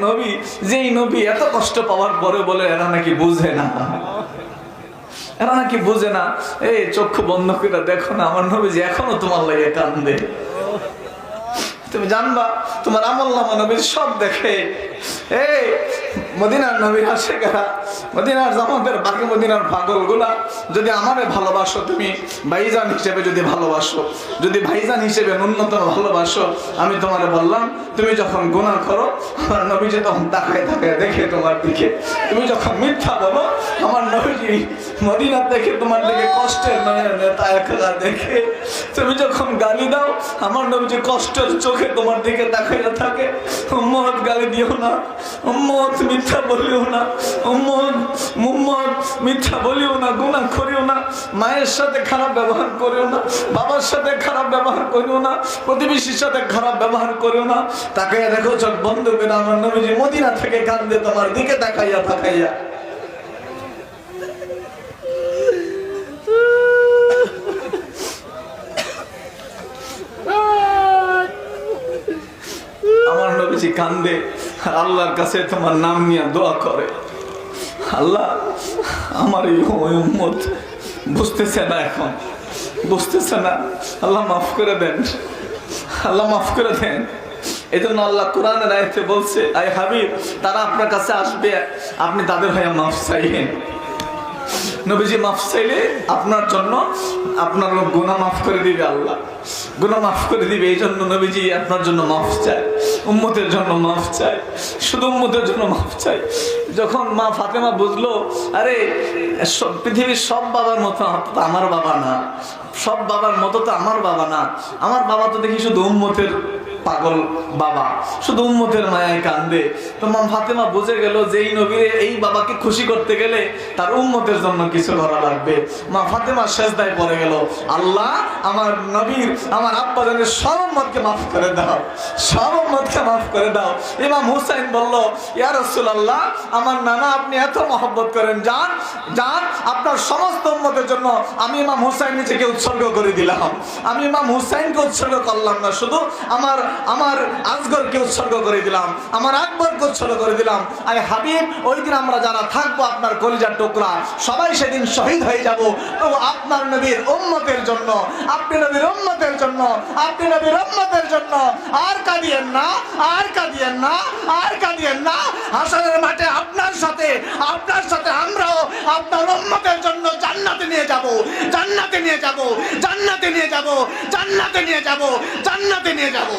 নবী, যেই নবী এত কষ্ট পাওয়ার পরে বলে এরা নাকি বুঝে না, এরা নাকি বুঝে না। এই চক্ষু বন্ধ করে দেখো না, আমার নবী যে এখনো তোমার লাগে কান্দে। তুমি জানবা তোমার আমলনামা নবী সব দেখে। এই মদিনার নবীর আশিকেরা, মদিনার জামাতের বাকি মদিনার পাগলগুলা, যদি আমারে ভালোবাসো, তুমি ভাইজান হিসেবে যদি ভালোবাসো, যদি ভাইজান হিসেবে ন্যূনতম ভালোবাসো, আমি তোমারে বললাম, তুমি যখন গুনাহ করো আমার নবীজি তখন তাকায় তাকায় দেখে তোমার দিকে। তুমি যখন মিথ্যা বলো আমার নবীজি মদিনা দেখে তোমার দিকে কষ্টের নয়নে তাকায়া দেখে। তুমি যখন গালি দাও আমার নবীজি কষ্টের চোখে তোমার দিকে তাকাইয়া থাকে। উম্মত গালি দিও না, উম্মত মিথ্যা বলিও না, উম্মত মিথ্যা বলিও না, গুনাহ করিও না, মায়ের সাথে খারাপ ব্যবহার করিও না, বাবার সাথে খারাপ ব্যবহার করিও না, প্রতিবেশীর সাথে খারাপ ব্যবহার করিও না। তাকাইয়া দেখো চোখ বন্ধ করে আমার নবীজি মদিনা থেকে কান্দে তোমার দিকে তাকাইয়া তাকাইয়া। আমার নবীজি কান্দে আর আল্লাহর কাছে তোমার নাম নিয়ে দোয়া করে, আল্লাহ আমার এই উম্মত বুঝতেছে না, এখন বুঝতেছে না, আল্লাহ মাফ করে দেন, আল্লাহ মাফ করে দেন। এই জন্য আল্লাহ কোরআনের আয়াতে বলছে, আয় হাবিব, তারা আপনার কাছে আসবে, আপনি তাদের হয়ে মাফ চাইবেন। নবীজি মাফ চাইলে আপনার জন্য আপনার গুনাহ মাফ করে দিবে, আল্লাহ গুনাহ মাফ করে দিবে। এই জন্য নবীজি আপনার জন্য মাফ চায়, উম্মতের জন্য মাফ চায়, শুধু উম্মতের জন্য মাফ চায়। যখন মা ফাতেমা বুঝলো, আরে পৃথিবীর সব বাবার মতো আমার বাবা না, সব বাবার মতো তো আমার বাবা না, আমার বাবা তো দেখি শুধু উম্মতের পাগল বাবা, শুধু উম্মতের মায়ায় কান্দে। তো মা ফাতেমা বুঝে গেল যে এই নবীর এই বাবাকে খুশি করতে গেলে তার উম্মতের জন্য কিছু করা লাগবে। মা ফাতেমা সেজদায় পড়ে গেল, আল্লাহ আমার নবীর, আমার আব্বা জানের সব উম্মতকে মাফ করে দাও, সব উম্মতকে মাফ করে দাও। ইমাম হুসাইন বলল, ইয়া রাসূলুল্লাহ, আমার নানা আপনি এত মহব্বত করেন, যান যান আপনার সমস্ত উম্মতের জন্য আমি ইমাম হুসাইন নিজেকে উৎসর্গ করে দিলাম। আমি ইমাম হুসাইনকে উৎসর্গ করলাম না, শুধু আমার আসগরকে উৎসর্গ করে দিলাম, আমার আকবরকে উৎসর্গ করে দিলাম। আরে হাবিব, ওই দিন আমরা যারা থাকবো আপনার কলিজার টুকরা সবাই সেদিন শহীদ হয়ে যাব, তো আপনার নবীর উম্মতের জন্য, আপনি নবীর উম্মতের জন্য, আপনি নবীর উম্মতের জন্য। আর কাঁদিয়েন না, আর কাঁদিয়েন না, আর কাঁদিয়েন না। হাসরের মাঠে আপনার সাথে আমরাও আপনার উম্মতের জন্য জান্নাতে নিয়ে যাব, জান্নাতে নিয়ে যাব, জান্নাতে নিয়ে যাব, জান্নাতে নিয়ে যাব, জান্নাতে নিয়ে যাব।